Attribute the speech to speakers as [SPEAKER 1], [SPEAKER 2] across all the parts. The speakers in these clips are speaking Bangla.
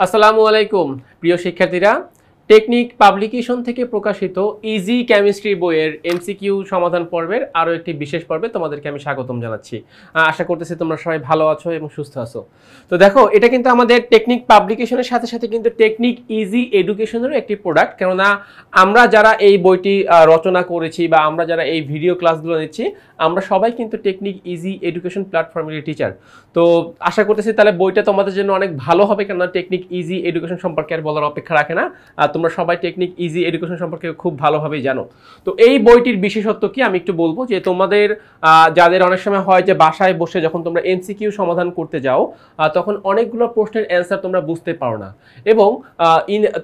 [SPEAKER 1] আসসালামু আলাইকুম প্রিয় শিক্ষার্থীরা, টেকনিক পাবলিকেশন থেকে প্রকাশিত ইজি কেমিস্ট্রি বইয়ের এমসিকিউ সমাধান পর্বের আরও একটি বিশেষ পর্বে তোমাদেরকে আমি স্বাগতম জানাচ্ছি। আশা করতেছি তোমরা সবাই ভালো আছো এবং সুস্থ আছো। তো দেখো, এটা কিন্তু আমাদের টেকনিক পাবলিকেশনের সাথে সাথে কিন্তু টেকনিক ইজি এডুকেশনেরও একটি প্রোডাক্ট। কেননা আমরা যারা এই বইটি রচনা করেছি বা আমরা যারা এই ভিডিও ক্লাসগুলো নিচ্ছি, আমরা সবাই কিন্তু টেকনিক ইজি এডুকেশন প্ল্যাটফর্মের টিচার। তো আশা করতেছি তাহলে বইটা তোমাদের জন্য অনেক ভালো হবে, কেননা টেকনিক ইজি এডুকেশন সম্পর্কে আর বলার অপেক্ষা রাখে না। তোমরা সবাই টেকনিক ইজি এডুকেশন সম্পর্কে খুব ভালোভাবেই জানো। তো এই বইটির বিশেষত্ব কি আমি একটু বলবো, যে তোমাদের যাদের অনেক সময় হয় যে বাসায় বসে যখন তোমরা এমসিকিউ সমাধান করতে যাও, তখন অনেকগুলো প্রশ্নের অ্যান্সার তোমরা বুঝতে পারো না, এবং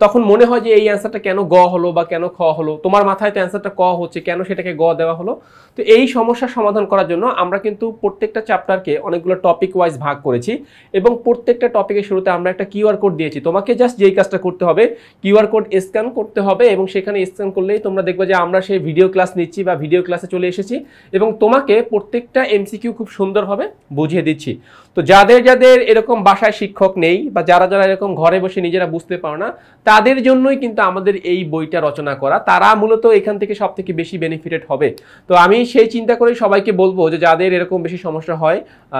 [SPEAKER 1] তখন মনে হয় যে এই অ্যান্সারটা কেন গ হলো বা কেন খ হলো। তোমার মাথায় তো অ্যান্সারটা ক হচ্ছে, কেন সেটাকে গ দেওয়া হলো। তো এই সমস্যার সমাধান করার জন্য আমরা কিন্তু প্রত্যেকটা চ্যাপ্টারকে অনেকগুলো টপিক ওয়াইজ ভাগ করেছি, এবং প্রত্যেকটা টপিকের শুরুতে আমরা একটা কিউআর কোড দিয়েছি। তোমাকে জাস্ট যেই কাজটা করতে হবে, কিউআর কোড স্ক্যান করতে হবে, এবং সেখানে স্ক্যান করলেই তোমরা দেখবে যে আমরা সেই ভিডিও ক্লাস নিচ্ছি বা ভিডিও ক্লাসে চলে এসেছি, এবং তোমাকে প্রত্যেকটা এমসিকিউ খুব সুন্দরভাবে বুঝিয়ে দিচ্ছি। তো যাদের যাদের এরকম বাসায় শিক্ষক নেই বা যারা যারা এরকম ঘরে বসে নিজেরা বুঝতে পারো না, তাদের জন্যই কিন্তু আমাদের এই বইটা রচনা করা। তারা মূলত এখান থেকে সব থেকে বেশি বেনিফিটেড হবে। তো আমি সেই চিন্তা করেই সবাইকে বলবো যে যাদের এরকম বেশি সমস্যা হয়,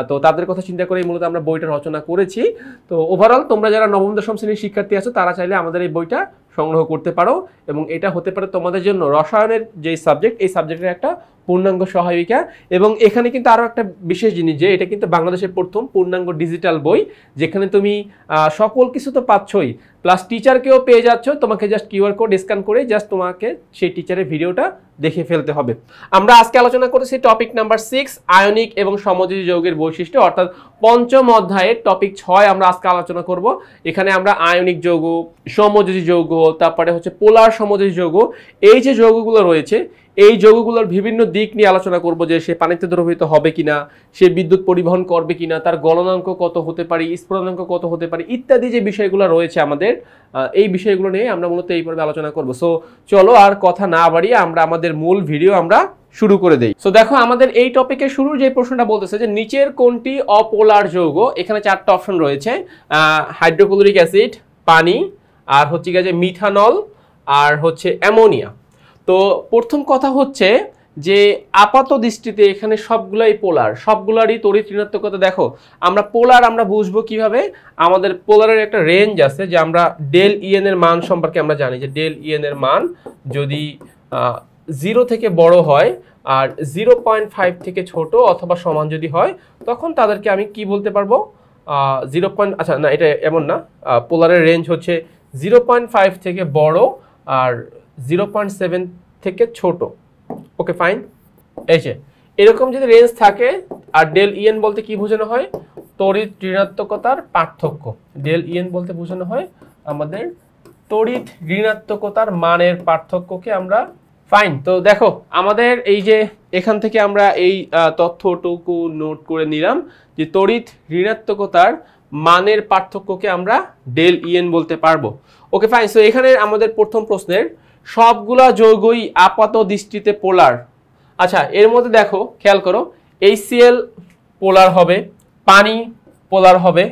[SPEAKER 1] তো তাদের কথা চিন্তা করেই মূলত আমরা বইটা রচনা করেছি। তো ওভারঅল তোমরা যারা নবম দশম শ্রেণীর শিক্ষার্থী আছো, তারা চাইলে আমাদের এই বইটা সংগ্রহ করতে পারো, এবং এটা হতে পারে তোমাদের জন্য রসায়নের যে সাবজেক্ট, এই সাবজেক্টের একটা পূর্ণাঙ্গ সহায়িকা। এবং এখানে কিন্তু আরও একটা বিশেষ জিনিস, যে এটা কিন্তু বাংলাদেশের প্রথম পূর্ণাঙ্গ ডিজিটাল বই, যেখানে তুমি সকল কিছু তো পাচ্ছই, প্লাস টিচারকেও পেয়ে যাচ্ছ। তোমাকে জাস্ট কিউআর কোড স্ক্যান করে জাস্ট তোমাকে সেই টিচারের ভিডিওটা দেখে ফেলতে হবে। আমরা আজকে আলোচনা করেছি টপিক নাম্বার 6, আয়নিক এবং সমযোজী যৌগের বৈশিষ্ট্য, অর্থাৎ পঞ্চম অধ্যায়ের টপিক 6 আমরা আজকে আলোচনা করব। এখানে আমরা আয়নিক যৌগ, সমযোজী যৌগ, তারপরে হচ্ছে পোলার সমযোজী যৌগ, এই যে যৌগগুলো রয়েছে, এই যৌগগুলোর বিভিন্ন দিক নিয়ে আলোচনা করব, যে সে পানিতে দ্রবীভূত হবে কিনা, সে বিদ্যুৎ পরিবহন করবে কিনা, তার গলনাঙ্ক কত হতে পারে, স্ফুটনাঙ্ক কত হতে পারে, ইত্যাদি যে বিষয়গুলো রয়েছে আমাদের, এই বিষয়গুলো নিয়ে আমরা মূলত এই পর্বে আলোচনা করব। সো চলো আর কথা না বাড়িয়ে আমরা আমাদের মূল ভিডিও আমরা শুরু করে দেই। সো দেখো, আমাদের এই টপিকের শুরুর যে প্রশ্নটা বলতেছে যে নিচের কোনটি অপোলার যৌগ। এখানে 4টা অপশন রয়েছে, হাইড্রোক্লোরিক অ্যাসিড, পানি, আর হচ্ছে গিয়ে যে মিথানল, আর হচ্ছে অ্যামোনিয়া। তো প্রথম কথা হচ্ছে যে আপাত দৃষ্টিতে এখানে সবগুলাই পোলার, সবগুলারই তড়িৎ ঋণাত্মকতা। দেখো, আমরা পোলার আমরা বুঝবো কিভাবে, আমাদের পোলারের একটা রেঞ্জ আছে, যে আমরা ডেল ইএন এর মান সম্পর্কে আমরা জানি, যে ডেল ইএন এর মান যদি 0 থেকে বড় হয় আর 0.5 থেকে ছোট অথবা সমান যদি হয়, তখন তাদেরকে আমি কি বলতে পারবো, আচ্ছা না, এটা এমন না, পোলারের রেঞ্জ হচ্ছে 0.5 থেকে বড় আর 0.7 থেকে ছোট। ওকে ফাইন, এই যে এরকম যদি রেঞ্জ থাকে, আর ডেল ইএন বলতে কি বোঝানো হয়, তড়িৎ ঋণাত্মকতার পার্থক্য। ডেল ইএন বলতে বোঝানো হয় আমাদের তড়িৎ ঋণাত্মকতার মানের পার্থক্যকে আমরা ফাইন। তো দেখো, আমাদের এই যে এখান থেকে আমরা এই তথ্যটুকু নোট করে নিলাম, যে তড়িৎ ঋণাত্মকতার মানের পার্থক্যকে আমরা ডেল ইএন বলতে পারবো। Okay fine. সো এখানে আমাদের প্রথম প্রশ্নের সবগুলা যৌগই আপাত দৃষ্টিতে পোলার। আচ্ছা, এর মধ্যে দেখো, খেয়াল করো, HCl পোলার হবে, পানি পোলার হবে,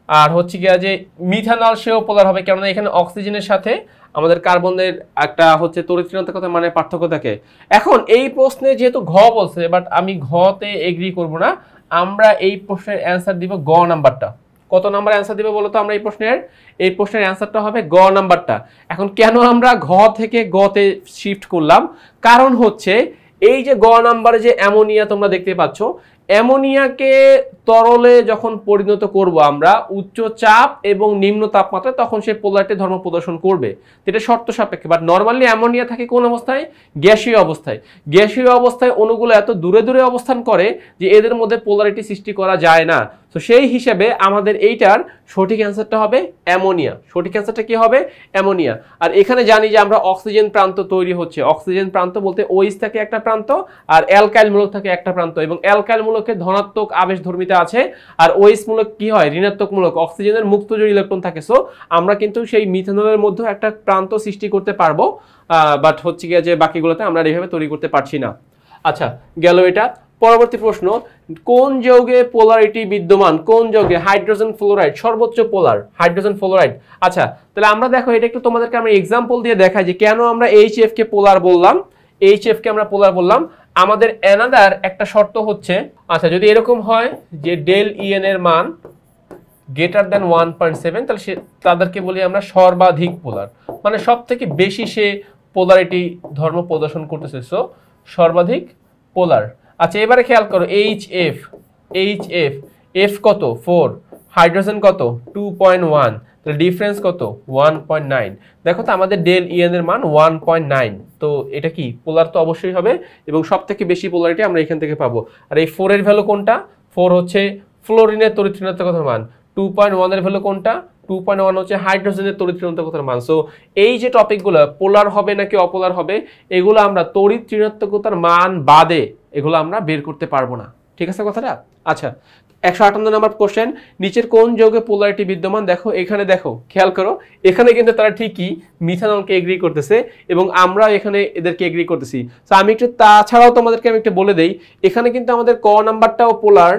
[SPEAKER 1] আর হচ্ছে গিয়া যে মিথানল সেও পোলার হবে, কেননা এখানে অক্সিজেনের সাথে আমাদের কার্বনের একটা হচ্ছে তড়িৎ ঋণাত্মকতার মানে পার্থক্য থাকে। এখন এই প্রশ্নে যেহেতু ঘ বলছে, বাট আমি ঘতে এগ্রি করব না, আমরা এই প্রশ্নের অ্যান্সার দিব গ নাম্বারটা। কত নাম্বার অ্যান্সার দিবে বলতো আমরা এই প্রশ্নের অ্যান্সারটা হবে গ নাম্বারটা। এখন কেন আমরা ঘ থেকে গতে শিফট করলাম, কারণ হচ্ছে এই যে গ নাম্বারে যে অ্যামোনিয়া তোমরা দেখতে পাচ্ছ, অ্যামোনিয়াকে তরলে যখন পরিণত করব আমরা উচ্চ চাপ এবং নিম্ন তাপমাত্রা, তখন সে পোলারিটি ধর্ম প্রদর্শন করবে। এটা শর্ত সাপেক্ষে। বাট নর্মালি অ্যামোনিয়া থাকে কোন অবস্থায়, গ্যাসীয় অবস্থায়। গ্যাসীয় অবস্থায় অণুগুলো এত দূরে দূরে অবস্থান করে যে এদের মধ্যে পোলারিটি সৃষ্টি করা যায় না। তো সেই হিসেবে আমাদের এইটার সঠিক অ্যান্সারটা হবে অ্যামোনিয়া। সঠিক অ্যান্সারটা কি হবে, অ্যামোনিয়া। আর এখানে জানি যে আমরা অক্সিজেন প্রান্ত তৈরি হচ্ছে, অক্সিজেন প্রান্ত বলতে OH থাকে একটা প্রান্ত, আর অ্যালকাইল মূলক থাকে একটা প্রান্ত, এবং অ্যালকাইল মূলকে ধনাত্মক আবেশ ধর্মিতা আছে, আর OH মূলক কি হয়, ঋণাত্মক মূলক, অক্সিজেনের মুক্ত জোড় ইলেকট্রন থাকে। সো আমরা কিন্তু সেই মিথানলের মধ্যে একটা প্রান্ত সৃষ্টি করতে পারবো, বাট হচ্ছে গিয়ে যে বাকিগুলোতে আমরা এইভাবে তৈরি করতে পারছি না। আচ্ছা, গেল এটা। পরবর্তী প্রশ্ন, কোন যৌগে পোলারিটি বিদ্যমান? কোন যৌগে? হাইড্রোজেন ফ্লোরাইড সর্বোচ্চ পোলার, হাইড্রোজেন ফ্লোরাইড। আচ্ছা, তাহলে আমরা দেখো এটা একটু তোমাদেরকে আমরা এক্সাম্পল দিয়ে দেখাই যে কেন আমরা HF কে পোলার বললাম, HF কে আমরা পোলার বললাম। আমাদের অ্যানাদার একটা শর্ত হচ্ছে, আচ্ছা যদি এরকম হয় যে ডেল EN এর মান গ্রেটার দ্যান 1.7, তাহলে তাদেরকে বলি আমরা সর্বাধিক পোলার, মানে সব থেকে বেশি সে পোলারিটি ধর্ম প্রদর্শন করতেছে, সো সর্বাধিক পোলার। আচ্ছা এবারে খেয়াল করো HF, F কত 4, হাইড্রোজেন কত 2.1, তাহলে ডিফারেন্স কত 1.9। দেখো তো আমাদের ডেল EN এর মান 1.9, তো এটা কি পোলার তো অবশ্যই হবে এবং সব থেকে বেশি পোলারিটি আমরা এখান থেকে পাবো। আর এই 4 এর ভ্যালু কোনটা? 4 হচ্ছে ফ্লোরিনের তড়িৎ ঋণাত্মকতার মান। 2.1 এর ভ্যালু কোনটা? 2.1 হচ্ছে হাইড্রোজেনের তড়িৎ ঋণাত্মকতার মান। সো এই যে টপিকগুলো পোলার হবে নাকি অপোলার হবে, এগুলো আমরা তড়িৎ ঋণাত্মকতার মান বাদে এগুলো আমরা বের করতে পারবো না, ঠিক আছে কথাটা? আচ্ছা 158 নম্বর কোশ্চেন, নিচের কোন যৌগে পোলারিটি বিদ্যমান? দেখো এখানে, দেখো খেয়াল করো, এখানে কিন্তু তারা ঠিকই মিথানলকে এগ্রি করতেছে এবং আমরা এখানে এদেরকে এগ্রি করতেছি। তো আমি একটু তাছাড়াও তোমাদেরকে আমি একটু বলে দেই, এখানে কিন্তু আমাদের ক নাম্বারটাও পোলার,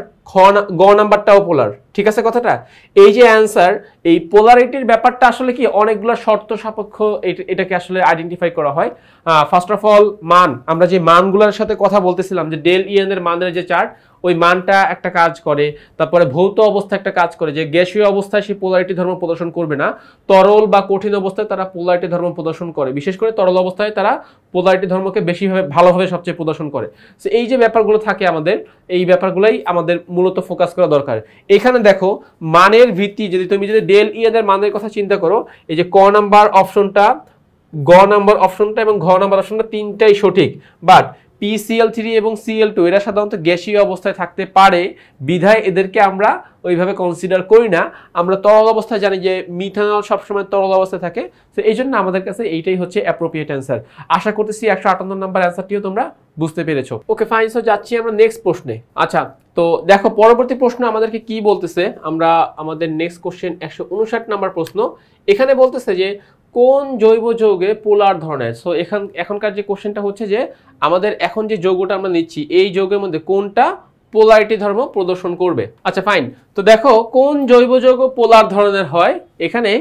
[SPEAKER 1] গ নাম্বারটাও পোলার, ঠিক আছে কথাটা? এই যে অ্যান্সার, এই পোলারিটির ব্যাপারটা আসলে কি অনেকগুলো শর্ত সাপেক্ষ এটাকে আসলে আইডেন্টিফাই করা হয়। ফার্স্ট অফ অল মান, আমরা যে মানগুলোর সাথে কথা বলতেছিলাম যে ডেল EN এর মানের যে চার্ট, ওই মানটা একটা কাজ করে। তারপরে ভৌত অবস্থা একটা কাজ করে, যে গ্যাসীয় অবস্থায় সে পোলারিটি ধর্ম প্রদর্শন করবে না, তরল বা কঠিন অবস্থায় তারা পোলারিটি ধর্ম প্রদর্শন করে, বিশেষ করে তরল অবস্থায় তারা পোলারিটি ধর্মকে বেশিভাবে ভালোভাবে সবচেয়ে প্রদর্শন করে। তো এই যে ব্যাপারগুলো থাকে আমাদের, এই ব্যাপারগুলোই আমাদের মূলত ফোকাস করা দরকার। এখানে দেখো মানের ভিত্তি, তুমি যদি ডেল EN এর মানের কথা চিন্তা করো, এই যে ক নাম্বার অপশনটা, গ নাম্বার অপশনটা এবং ঘ নাম্বার অপশনটা তিনটাই সঠিক, বাট PCl3 এবং Cl2 এরা সাধারণত গ্যাসীয় অবস্থায় থাকতে পারে, বিধায় এদেরকে আমরা ওইভাবে কনসিডার করি না। আমরা তরল অবস্থায় জানি যে মিথানল সবসময় তরল অবস্থায় থাকে, তো এই জন্য আমাদের কাছে এইটাই হচ্ছে অ্যাপ্রোপ্রিয়েট অ্যান্সার। আশা করতেছি 158 নম্বর অ্যান্সারটিও তোমরা বুঝতে পেরেছো। ওকে ফাইন, সো যাচ্ছি আমরা নেক্সট প্রশ্নে। আচ্ছা তো দেখো পরবর্তী প্রশ্ন আমাদেরকে কি বলতেছে, আমরা আমাদের নেক্সট কোশ্চেন 159 নম্বর প্রশ্ন। এখানে বলতেছে যে কোন জৈব যৌগে পোলার ধরনের। সো এখনকার যে কোশ্চেনটা হচ্ছে যে আমাদের এখন যে যৌগটা আমরা নিচ্ছি, এই যৌগের মধ্যে কোনটা পোলারিটি ধর্ম প্রদর্শন করবে। আচ্ছা ফাইন, তো দেখো কোন জৈব যৌগ পোলার ধরনের হয়। এখানে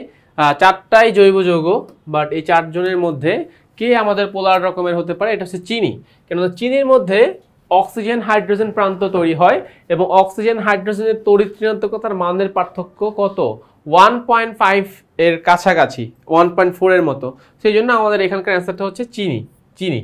[SPEAKER 1] 4টাই জৈব যৌগ, বাট এই 4 জনের মধ্যে কে আমাদের পোলার রকমের হতে পারে? এটা হচ্ছে চিনি। কেননা চিনির মধ্যে অক্সিজেন হাইড্রোজেন প্রান্ত তৈরি হয় এবং অক্সিজেন হাইড্রোজেনের তড়িৎ ঋণাত্মকতার মানের পার্থক্য কত? 1.5 এর কাছাকাছি, 1.4 এর মতো। সেই জন্য আমাদের এখানকার অ্যান্সারটা হচ্ছে চিনি।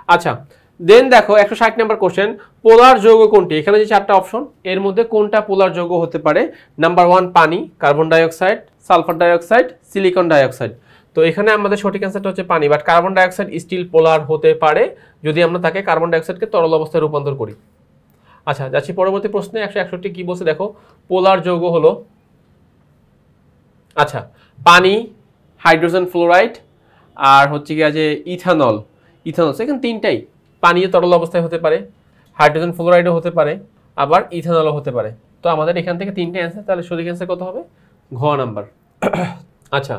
[SPEAKER 1] আচ্ছা দেন দেখো 160 নম্বর কোশ্চেন, পোলার যৌগ কোনটি? এখানে যে 4টা অপশন, এর মধ্যে কোনটা পোলার যৌগ হতে পারে? নাম্বার 1 পানি, carbon dioxide, sulphur dioxide, silicon dioxide. তো এখানে আমাদের সঠিক অ্যান্সারটা হচ্ছে পানি, but carbon dioxide still polar হতে পারে যদি আমরা তাকে কার্বন ডাইঅক্সাইডকে তরল অবস্থায় রূপান্তর করি। আচ্ছা যাচ্ছি পরবর্তী প্রশ্নে। 161 কি বলছে দেখো, পোলার যৌগ হলো আচ্ছা পানি, হাইড্রোজেন ফ্লোরাইড আর হচ্ছে কি যে ইথানল। এখানে 3টাই পানীয় তরল অবস্থায় হতে পারে, হাইড্রোজেন ফ্লোরাইডও হতে পারে, আবার ইথানলও হতে পারে। তো আমাদের এখান থেকে 3টে অ্যান্সার, তাহলে সঠিক অ্যান্সার কত হবে? ঘ নাম্বার। আচ্ছা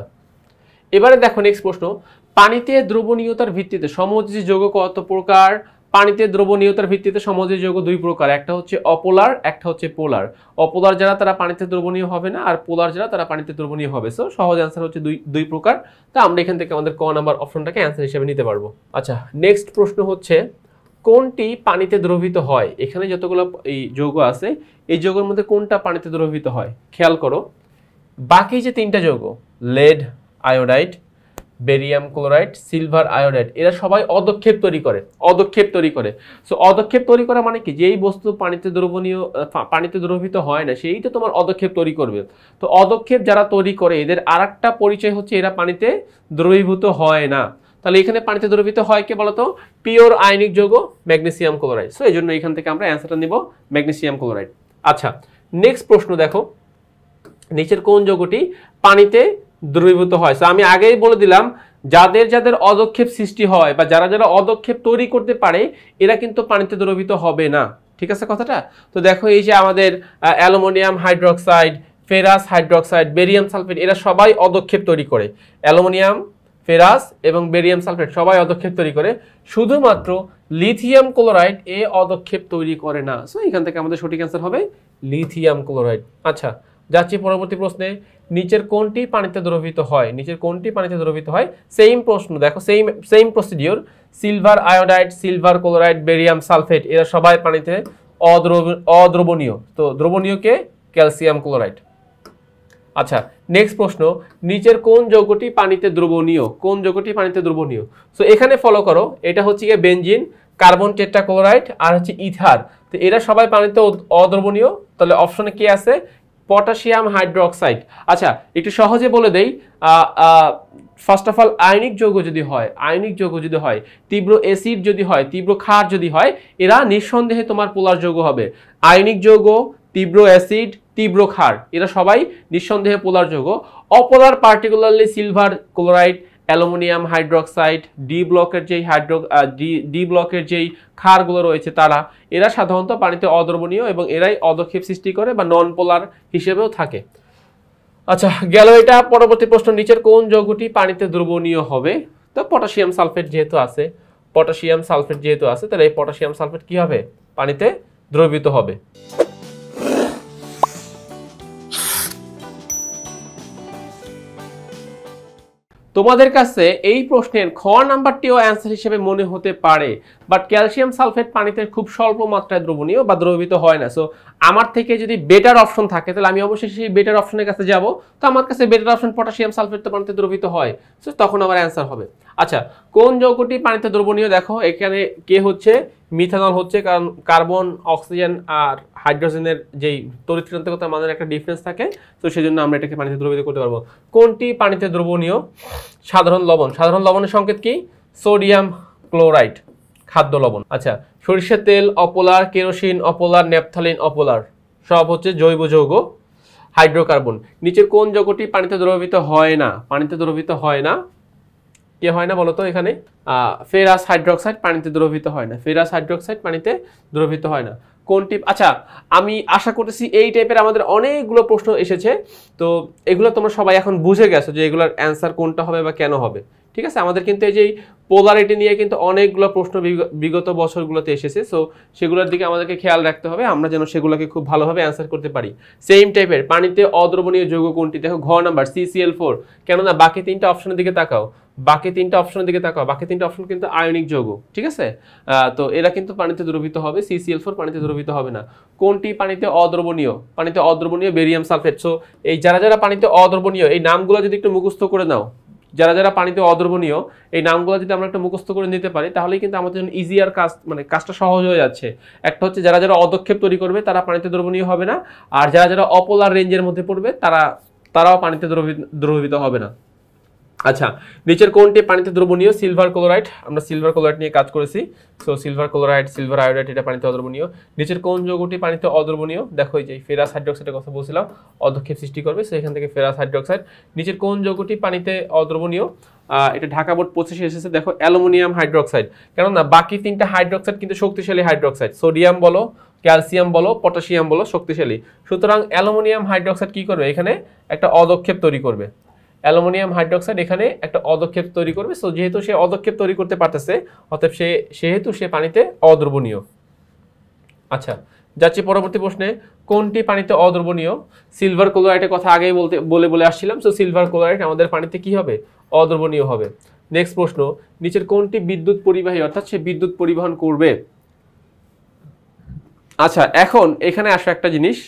[SPEAKER 1] এবারে দেখো নেক্সট প্রশ্ন, পানিতে দ্রবণীয়তার ভিত্তিতে সমযোজী যৌগ কত প্রকার? পানিতে দ্রবণীয়তার ভিত্তিতে সমযোজী যৌগ 2 প্রকার, একটা হচ্ছে অপোলার, একটা হচ্ছে পোলার। অপোলার যারা তারা পানিতে দ্রবণীয় হবে না, আর পোলার যারা তারা পানিতে দ্রবণীয় হবে। সো সহজ অ্যান্সার হচ্ছে দুই প্রকার। তো আমরা এখান থেকে আমাদের ক নাম্বার অপশনটাকে অ্যান্সার হিসেবে নিতে পারবো। আচ্ছা নেক্সট প্রশ্ন হচ্ছে, কোনটি পানিতে দ্রবীভূত হয়? এখানে যতগুলো এই যৌগ আছে, এই যৌগের মধ্যে কোনটা পানিতে দ্রবীভূত হয়? খেয়াল করো, বাকি যে 3টা যৌগ lead iodide, barium chloride, silver iodide, এরা সবাই অদক্ষেপ তৈরি করে। সো অদক্ষেপ তৈরি করা মানে কি, যেই বস্তু পানিতে দ্রবীভূত হয় না সেই তো তোমার অদক্ষেপ তৈরি করবে। তো অদক্ষেপ যারা তৈরি করে এদের আরেকটা পরিচয় হচ্ছে এরা পানিতে দ্রবীভূত হয় না। তাহলে এখানে পানিতে দ্রবীভূত হয় কে বলতো? পিওর আয়নিক যৌগ ম্যাগনেসিয়াম ক্লোরাইড। সো এই জন্য এখান থেকে আমরা অ্যান্সারটা নিব ম্যাগনেসিয়াম ক্লোরাইড। আচ্ছা নেক্সট প্রশ্ন দেখো, নিচের কোন যৌগটি পানিতে দ্রবীভূত হয়? সো আমি আগেই বলে দিলাম, যাদের অদক্ষেপ সৃষ্টি হয় বা যারা অদক্ষেপ তৈরি করতে পারে এরা কিন্তু পানিতে দ্রবীভূত হবে না, ঠিক আছে কথাটা? তো দেখো এই যে আমাদের aluminium hydroxide, ferrous hydroxide, barium sulphate, এরা সবাই অদক্ষেপ তৈরি করে। অ্যালুমিনিয়াম, ফেরাস এবং বেরিয়াম সালফেট সবাই অদক্ষেপ তৈরি করে, শুধুমাত্র লিথিয়াম ক্লোরাইড এ অদক্ষেপ তৈরি করে না। সো এখান থেকে আমাদের সঠিক অ্যান্সার হবে লিথিয়াম ক্লোরাইড। আচ্ছা, যাচ্ছি পরবর্তী প্রশ্নে। নিচের কোনটি পানিতে দ্রবীভূত হয়? নিচের কোনটি পানিতে দ্রবীভূত হয়? সেম প্রশ্ন, দেখো same procedure. Silver iodide, silver chloride, barium sulphate এরা সবাই পানিতে অদ্রবণীয়। তো দ্রবণীয়কে ক্যালসিয়াম ক্লোরাইড। আচ্ছা, নেক্সট প্রশ্ন, নিচের কোন যৌগটি পানিতে দ্রবণীয়? কোন যৌগটি পানিতে দ্রবণীয়? সো এখানে ফলো করো, এটা হচ্ছে গিয়ে বেনজিন, কার্বন টেট্রাক্লোরাইড আর হচ্ছে ইথার। তো এরা সবাই পানিতে অদ্রবণীয়। তাহলে অপশনে কি আছে? Potassium hydroxide. আচ্ছা, একটু সহজে বলে দেই, ফার্স্ট অফ অল আয়নিক যৌগ যদি হয়, তীব্র অ্যাসিড যদি হয়, তীব্র ক্ষার যদি হয়, এরা নিঃসন্দেহে তোমার পোলার যৌগ হবে। আয়নিক যৌগ, তীব্র অ্যাসিড, তীব্র ক্ষার এরা সবাই নিঃসন্দেহে পোলার যৌগ। Apolar particularly silver chloride, aluminium hydroxide, D ব্লকের যেই ক্ষারগুলো রয়েছে তারা, এরা সাধারণত পানিতে অদ্রবণীয় এবং এরাই অদক্ষেপ সৃষ্টি করে বা নন পোলার হিসেবেও থাকে। আচ্ছা, গেল এটা। পরবর্তী প্রশ্ন, নিচের কোন যৌগটি পানিতে দ্রবণীয় হবে? তো পটাশিয়াম সালফেট যেহেতু আছে, তাহলে এই পটাশিয়াম সালফেট কি হবে? পানিতে দ্রবীভূত হবে। তোমাদের কাছে এই প্রশ্নের খ নাম্বারটিও অ্যান্সার হিসেবে মনে হতে পারে, বাট ক্যালসিয়াম সালফেট পানিতে খুব স্বল্প মাত্রায় দ্রবণীয় বা দ্রবীভূত হয় না। সো আমার থেকে যদি বেটার অপশন থাকে তাহলে আমি অবশ্যই সেই বেটার অপশনের কাছে যাব। তো আমার কাছে বেটার অপশন পটাশিয়াম সালফেট তো পানিতে দ্রবীভূত হয়, সো তখন আমার অ্যান্সার হবে। আচ্ছা, কোন যৌগটি পানিতে দ্রবণীয়? দেখো এখানে কে হচ্ছে মিথানল হচ্ছে, কারণ কার্বন, অক্সিজেন আর হাইড্রোজেনের যেই তড়িৎ ঋণাত্মকতার মানের একটা ডিফারেন্স থাকে, তো সেই জন্য আমরা এটাকে পানিতে দ্রবীভূত করতে পারবো। কোনটি পানিতে দ্রবণীয়? সাধারণ লবণ। সাধারণ লবণের সংকেত কি? সোডিয়াম ক্লোরাইড, খাদ্য লবণ। আচ্ছা, সরিষার তেল apolar, kerosene apolar, naphthalene apolar, সব হচ্ছে জৈব যৌগ, হাইড্রোকার্বন। নিচের কোন যৌগটি পানিতে দ্রবীভূত হয় না? পানিতে দ্রবীভূত হয় না, কে হয় না বলতো? এখানে ফেরাস হাইড্রোক্সাইড পানিতে দ্রবীভূত হয় না, ফেরাস হাইড্রোক্সাইড পানিতে দ্রবীভূত হয় না। কোনটি? আচ্ছা, আমি আশা করতেছি এই টাইপের আমাদের অনেকগুলো প্রশ্ন এসেছে, তো এগুলো তোমরা সবাই এখন বুঝে গেছো যে এগুলোর অ্যান্সার কোনটা হবে বা কেন হবে। ঠিক আছে, আমাদের কিন্তু এই যে পোলারিটি নিয়ে কিন্তু অনেকগুলো প্রশ্ন বিগত বছরগুলোতে এসেছে, সো সেগুলোর দিকে আমাদেরকে খেয়াল রাখতে হবে, আমরা যেন সেগুলোকে খুব ভালোভাবে অ্যান্সার করতে পারি। সেম টাইপের পানিতে অদ্রবণীয় যৌগ কোনটি? দেখো ঘ নাম্বার CCl4। কেননা বাকি তিনটা অপশনের দিকে তাকাও, বাকি তিনটা অপশন কিন্তু আয়নিক যৌগ। ঠিক আছে, তো এরা কিন্তু পানিতে দ্রবীভূত হবে, CCl4 পানিতে দ্রবীভূত হবে না। কোনটি পানিতে অদ্রবণীয়? পানিতে অদ্রবণীয় বেরিয়াম সালফেট। সো এই যারা পানিতে অদ্রবণীয় এই নামগুলো যদি একটু মুখস্থ করে নাও, যারা পানিতে অদ্রবণীয় এই নামগুলো যদি আমরা একটু মুখস্থ করে নিতে পারি, তাহলেই কিন্তু আমাদের জন্য ইজিয়ার কাজ, মানে কাজটা সহজ হয়ে যাচ্ছে। একটা হচ্ছে যারা অদক্ষেপ তৈরি করবে তারা পানিতে দ্রবণীয় হবে না, আর যারা অপোলার রেঞ্জের মধ্যে পড়বে তারাও পানিতে দ্রবীভূত হবে না। আচ্ছা, নিচের কোনটি পানিতে দ্রবণীয়? Silver chloride. আমরা সিলভার ক্লোরাইড নিয়ে কাজ করেছি, so silver chloride, silver iodide এটা পানিতে অদ্রবণীয়। নিচের কোন যৌগটি পানিতে অদ্রবণীয়? দেখো এই যে ফেরাস হাইড্রোক্সাইডের কথা বলছিলাম, অদক্ষেপ সৃষ্টি করবে, সো এখান থেকে ফেরাস হাইড্রোক্সাইড। নিচের কোন যৌগটি পানিতে অদ্রবণীয়? এটা ঢাকা বোর্ড 25 এসেছে, দেখো অ্যালুমিনিয়াম হাইড্রোক্সাইড। কেননা বাকি তিনটা হাইড্রোক্সাইড কিন্তু শক্তিশালী হাইড্রোক্সাইড, সোডিয়াম বলো, ক্যালসিয়াম বলো, পটাশিয়াম বলো, শক্তিশালী। সুতরাং অ্যালুমিনিয়াম হাইড্রোক্সাইড কি করবে? এখানে একটা অদক্ষেপ তৈরি করবে। অ্যালুমিনিয়াম হাইড্রোক্সাইড এখানে একটা অদক্ষেপ তৈরি করবে, সো যেহেতু সে অদক্ষেপ তৈরি করতে পারতেছে, অতএব সেহেতু সে পানিতে অদ্রবণীয়। আচ্ছা, যাচ্ছি পরবর্তী প্রশ্নে, কোনটি পানিতে অদ্রবণীয়? সিলভার ক্লোরাইডের কথা আগেই বলে আসছিলাম, সো সিলভার ক্লোরাইড আমাদের পানিতে কি হবে? অদ্রবণীয় হবে। নেক্সট প্রশ্ন, নিচের কোনটি বিদ্যুৎ পরিবাহী, অর্থাৎ সে বিদ্যুৎ পরিবহন করবে? আচ্ছা, এখন এখানে আসো একটা জিনিস,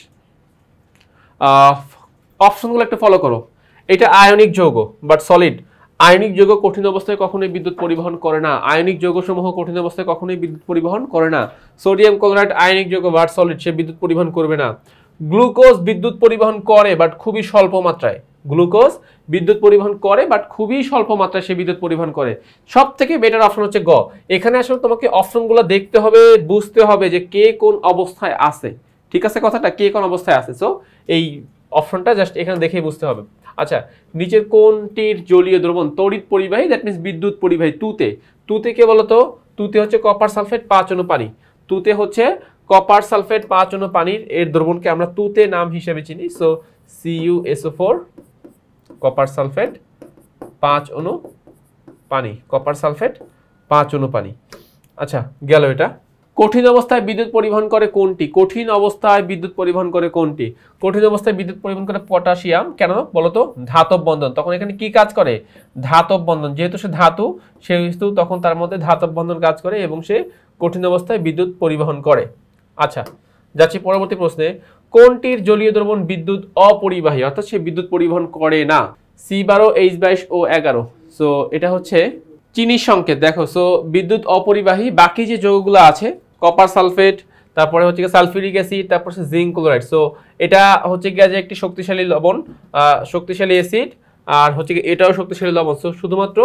[SPEAKER 1] অপশনগুলো একটু ফলো করো। এটা আয়নিক যৌগ বাট সলিড। আয়নিক যৌগ কঠিন অবস্থায় কখনোই বিদ্যুৎ পরিবহন করে না, আয়নিক যৌগসমূহ কঠিন অবস্থায় কখনোই বিদ্যুৎ পরিবহন করে না। সোডিয়াম ক্লোরাইড আয়নিক যৌগ বাট সলিড, সে বিদ্যুৎ পরিবহন করবে না। গ্লুকোজ বিদ্যুৎ পরিবহন করে বাট খুবই স্বল্প মাত্রায়, গ্লুকোজ বিদ্যুৎ পরিবহন করে বাট খুবই স্বল্প মাত্রায় সে বিদ্যুৎ পরিবহন করে। সব থেকে বেটার অপশন হচ্ছে গ। এখানে আসলে তোমাকে অপশনগুলো দেখতে হবে, বুঝতে হবে যে কে কোন অবস্থায় আছে। ঠিক আছে কথাটা, কে কোন অবস্থায় আছে, সো এই অপশনটা জাস্ট এখানে দেখেই বুঝতে হবে। আচ্ছা, নিচের কোনটির জলীয় দ্রবণ তড়িৎ পরিবাহী, দ্যাট মিনস বিদ্যুৎ পরিবাহী? তুতে কে বলতো? তুতে হচ্ছে কপার সালফেট 5 অনু পানি। তুতে হচ্ছে কপার সালফেট 5 অনু পানির এর দ্রবণকে আমরা তুতে নাম হিসেবে চিনি, সো CuSO4 কপার সালফেট 5 অনু পানি, কপার সালফেট 5 অণু পানি। আচ্ছা গেল এটা। কঠিন অবস্থায় বিদ্যুৎ পরিবহন করে কোনটি? কঠিন অবস্থায় বিদ্যুৎ পরিবহন করে কোনটি? কঠিন অবস্থায় বিদ্যুৎ পরিবহন করে পটাশিয়াম। কেন বলতো? ধাতব বন্ধন। তখন এখানে কি কাজ করে? ধাতব বন্ধন। যেহেতু সে ধাতু, সেহেতু তখন তার মধ্যে ধাতব বন্ধন কাজ করে এবং সে কঠিন অবস্থায় বিদ্যুৎ পরিবহন করে। আচ্ছা যাচ্ছি পরবর্তী প্রশ্নে। কোনটির জলীয় দ্রবণ বিদ্যুৎ অপরিবাহী, অর্থাৎ সে বিদ্যুৎ পরিবহন করে না? C12, H22 ও 11। সো এটা হচ্ছে চিনির সংকেত। দেখো, সো বিদ্যুৎ অপরিবাহী বাকি যে যৌগগুলো আছে, কপার সালফেট, তারপরে হচ্ছে সালফিউরিক অ্যাসিড, তারপর জিঙ্ক ক্লোরাইড। সো এটা হচ্ছে গিয়ে যে একটি শক্তিশালী লবণ, শক্তিশালী অ্যাসিড, আর হচ্ছে এটাও শক্তিশালী লবণ। সো শুধুমাত্র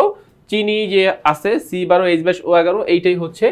[SPEAKER 1] চিনি যে আছে C12, H22 ও 11, এইটাই হচ্ছে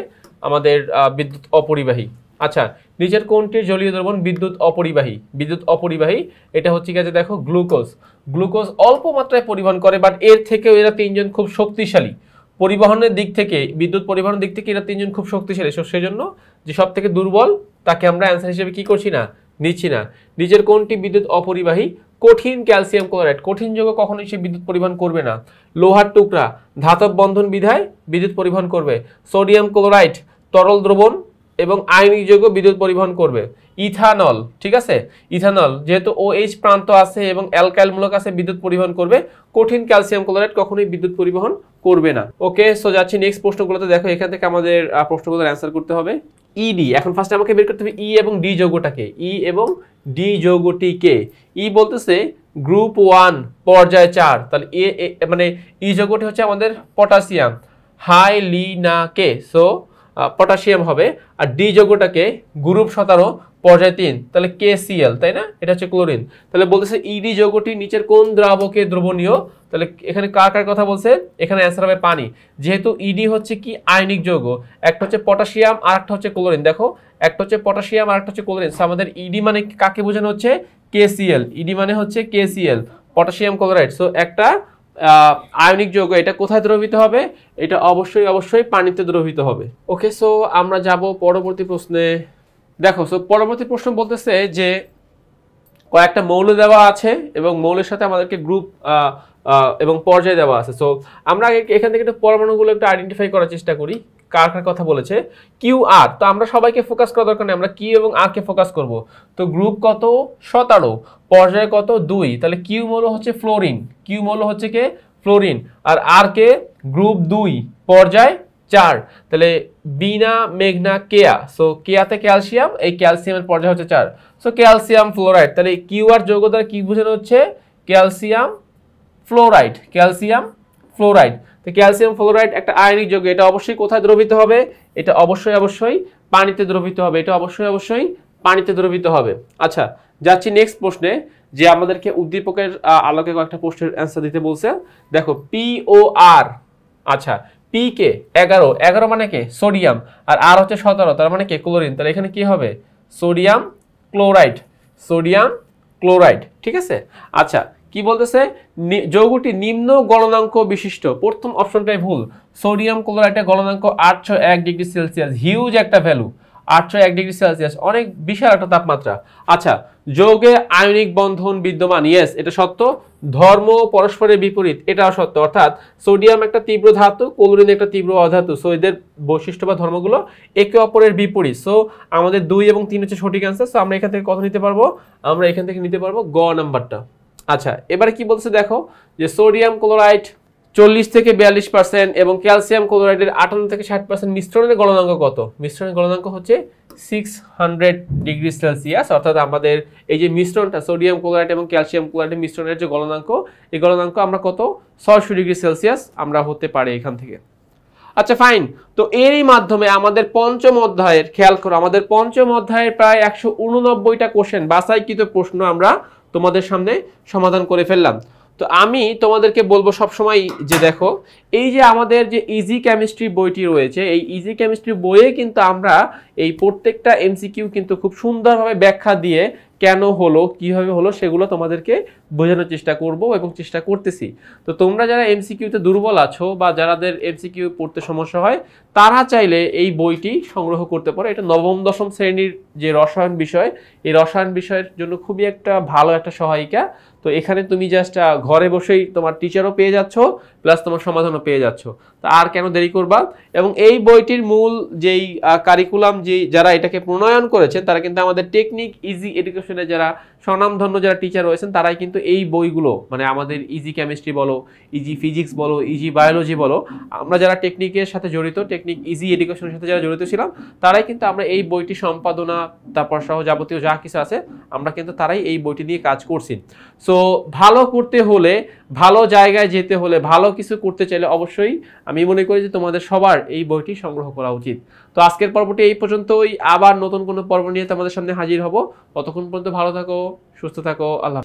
[SPEAKER 1] আমাদের বিদ্যুৎ অপরিবাহী। আচ্ছা, নিচের কোনটির জলীয় দ্রবণ বিদ্যুৎ অপরিবাহী? বিদ্যুৎ অপরিবাহী এটা হচ্ছে গিয়ে দেখো গ্লুকোজ। গ্লুকোজ অল্প মাত্রায় পরিবহন করে, বাট এর থেকেও এরা তিনজন খুব শক্তিশালী পরিবহনের দিক থেকে, বিদ্যুৎ পরিবহনের দিক থেকে এরা তিনজন খুব শক্তিশালী। সেজন্য যে সব থেকে দুর্বল তাকে আমরা অ্যান্সার হিসেবে কি করছি না, নিচ্ছি না। নিচের কোনটি বিদ্যুৎ অপরিবাহী? কঠিন ক্যালসিয়াম ক্লোরাইড। কঠিন যৌগ কখনোই সে বিদ্যুৎ পরিবহন করবে না। লোহার টুকরা ধাতব বন্ধন বিধায় বিদ্যুৎ পরিবহন করবে। সোডিয়াম ক্লোরাইড তরল দ্রবণ এবং আয়নিক যৌগ বিদ্যুৎ পরিবহন করবে। ইথানল, ঠিক আছে, ইথানল যেহেতু OH প্রান্ত আছে এবং অ্যালকাইল মূলক আছে, বিদ্যুৎ পরিবহন করবে। কঠিন ক্যালসিয়াম ক্লোরাইড কখনোই বিদ্যুৎ পরিবহন করবে না। ওকে, সো যাচ্ছি নেক্সট প্রশ্নগুলোতে। দেখো এখান থেকে আমাদের প্রশ্নগুলোর অ্যান্সার করতে হবে। ইডি, এখন ফার্স্টে আমাকে বের করতে হবে ই এবং ডি যৌগটাকে। ই এবং ডি যৌগটিকে। ই বলতেছে গ্রুপ 1 পর্যায় 4, তাহলে মানে ই যৌগটি হচ্ছে আমাদের পটাশিয়াম, হাইলিনাকে, সো পটাশিয়াম হবে। আর ডি যৌগটাকে গ্রুপ 17 পর্যায় 3, তাহলে KCl, তাই না? এটা হচ্ছে ক্লোরিন। তাহলে বলতেছে ইডি যৌগটি নিচের কোন দ্রাবকে দ্রবণীয়? তাহলে এখানে কার কার কথা বলছে? এখানে অ্যান্সার হবে পানি। যেহেতু ইডি হচ্ছে কি আয়নিক যৌগ, একটা হচ্ছে পটাশিয়াম আর একটা হচ্ছে ক্লোরিন। দেখো, একটা হচ্ছে পটাশিয়াম আর একটা হচ্ছে ক্লোরিন। আমাদের ইডি মানে কাকে বোঝানো হচ্ছে? KCl। ইডি মানে হচ্ছে KCl, পটাশিয়াম ক্লোরাইড। সো একটা আয়নিক যৌগ, এটা কোথায় দ্রবীভূত হবে? এটা অবশ্যই পানিতে দ্রবীভূত হবে। ওকে, সো আমরা যাব পরবর্তী প্রশ্নে। দেখো, সো পরবর্তী প্রশ্ন বলতেছে যে কয়েকটা মৌল দেওয়া আছে এবং মৌলের সাথে আমাদেরকে গ্রুপ এবং পর্যায় দেওয়া আছে। সো আমরা এখান থেকে একটু পরমাণুগুলো একটু আইডেন্টিফাই করার চেষ্টা করি, কার কার কথা বলেছে। কিউ আর, তো আমরা সবাইকে ফোকাস করা দরকার নেই, আমরা কিউ এবং আর কে ফোকাস করব। তো গ্রুপ কত? 17, পর্যায় কত? 2, তাহলে কিউ মৌল হচ্ছে ফ্লোরিন, কিউ মৌল হচ্ছে কে? ফ্লোরিন। আর আর কে? গ্রুপ 2, পর্যায় 4, তাহলে বিনা মেঘনা কেয়া। সো কেয়াতে ক্যালসিয়াম, এই ক্যালসিয়ামের পর্যায় হচ্ছে 4। সো ক্যালসিয়াম ফ্লোরাইড, তাহলে কিউ আর যৌগ দ্বারা কি বোঝানো হচ্ছে? Calcium fluoride, calcium fluoride. তো ক্যালসিয়াম ফ্লোরাইড একটা আয়নিক যৌগ, এটা অবশ্যই কোথায় দ্রবীভূত হবে? এটা অবশ্যই পানিতে দ্রবীভূত হবে, এটা অবশ্যই পানিতে দ্রবীভূত হবে। আচ্ছা, যাচ্ছি নেক্সট প্রশ্নে, যে আমাদেরকে উদ্দীপকের আলোকে কয়েকটা প্রশ্নের অ্যান্সার দিতে বলছে। দেখো POR, আচ্ছা পি কে 11 মানে কে? সোডিয়াম, আর আর হচ্ছে 17, তার মানে কে? ক্লোরিন। তাহলে এখানে কি হবে? সোডিয়াম ক্লোরাইড, সোডিয়াম ক্লোরাইড, ঠিক আছে। আচ্ছা, কি বলতেছে? যৌগটি নিম্ন গলনাঙ্ক বিশিষ্ট। প্রথম অপশনটাই ভুল। সোডিয়াম ক্লোরাইডের গলনাঙ্ক 801 ডিগ্রি সেলসিয়াস, হিউজ একটা ভ্যালু। 801 ডিগ্রি সেলসিয়াস, অনেক বিশাল একটা তাপমাত্রা। আচ্ছা, যৌগে আয়নিক বন্ধন বিদ্যমান, ইয়েস এটা সত্য। ধর্ম পরস্পরের বিপরীত, এটাও সত্য। অর্থাৎ সোডিয়াম একটা তীব্র ধাতু, ক্লোরিন একটা তীব্র অধাতু। সো এদের বৈশিষ্ট্য বা ধর্মগুলো একে অপরের বিপরীত। সো আমাদের 2 এবং 3 হচ্ছে সঠিক অ্যান্সার। সো আমরা এখান থেকে কত নিতে পারবো? আমরা এখান থেকে নিতে পারবো গ নাম্বারটা। আচ্ছা, এবারে কি বলছে দেখো, যে সোডিয়াম ক্লোরাইড 40 থেকে 42% এবং ক্যালসিয়াম ক্লোরাইডের 58 থেকে 60% মিশ্রণের গলনাঙ্ক কত? মিশ্রণের গলনাঙ্ক হচ্ছে 600 ডিগ্রি সেলসিয়াস। অর্থাৎ আমাদের এই যে মিশ্রণটা, সোডিয়াম ক্লোরাইড এবং ক্যালসিয়াম ক্লোরাইডের মিশ্রণের যে গলনাঙ্ক, এই গলনাঙ্ক আমরা কত? 600 ডিগ্রি সেলসিয়াস আমরা হতে পারে এখান থেকে। আচ্ছা ফাইন, তো এরই মাধ্যমে আমাদের পঞ্চম অধ্যায়ের, খেয়াল করো, আমাদের পঞ্চম অধ্যায়ের প্রায় 189টা কোশ্চেন, বাছাইকৃত প্রশ্ন আমরা তোমাদের সামনে সমাধান করে ফেললাম। তো আমি তোমাদেরকে বলবো সবসময় যে দেখো, এই যে আমাদের যে ইজি কেমিস্ট্রি বইটি রয়েছে, এই ইজি কেমিস্ট্রি বইয়ে কিন্তু আমরা এই প্রত্যেকটা এমসিকিউ কিন্তু খুব সুন্দরভাবে ব্যাখ্যা দিয়ে কেন হলো কিভাবে হলো সেগুলো তোমাদেরকে বোঝানোর চেষ্টা করব এবং চেষ্টা করতেছি। তো তোমরা যারা এমসিকিউতে দুর্বল আছো বা যাদের এমসিকিউ পড়তে সমস্যা হয় তারা চাইলে এই বইটি সংগ্রহ করতে পারো। এটা নবম দশম শ্রেণীর যে রসায়ন বিষয়, এই রসায়ন বিষয়ের জন্য খুবই একটা ভালো একটা সহায়িকা। তো এখানে তুমি জাস্ট ঘরে বসেই তোমার টিচারও পেয়ে যাচ্ছ, প্লাস তোমার সমাধানও পেয়ে যাচ্ছ। তো আর কেন দেরি করবা। এবং এই বইটির মূল যেই কারিকুলাম যে যারা এটাকে প্রণয়ন করেছে তারা কিন্তু আমাদের টেকনিক ইজি এডুকেশনে যারা স্বনামধন্য যারা টিচার রয়েছেন তারাই কিন্তু এই বইগুলো মানে আমাদের ইজি কেমিস্ট্রি বলো, ইজি ফিজিক্স বলো, ইজি বায়োলজি বলো, আমরা যারা টেকনিকের সাথে জড়িত, টেকনিক ইজি এডুকেশনের সাথে যারা জড়িত ছিলাম তারাই কিন্তু আমরা এই বইটি সম্পাদনা তারপর সহ যাবতীয় যা কিছু আছে আমরা কিন্তু তারাই এই বইটি নিয়ে কাজ করছি। সো ভালো করতে হলে, ভালো জায়গায় যেতে হলে, ভালো কিছু করতে চাইলে অবশ্যই আমি মনে করি যে তোমাদের সবার এই বইটি সংগ্রহ করা উচিত। তো আজকের পর্বটি এই পর্যন্তই, আবার নতুন কোনো পর্ব নিয়ে তোমাদের সামনে হাজির হব। ততক্ষণ পর্যন্ত ভালো থাকো, সুস্থ থাকো, আল্লাহ।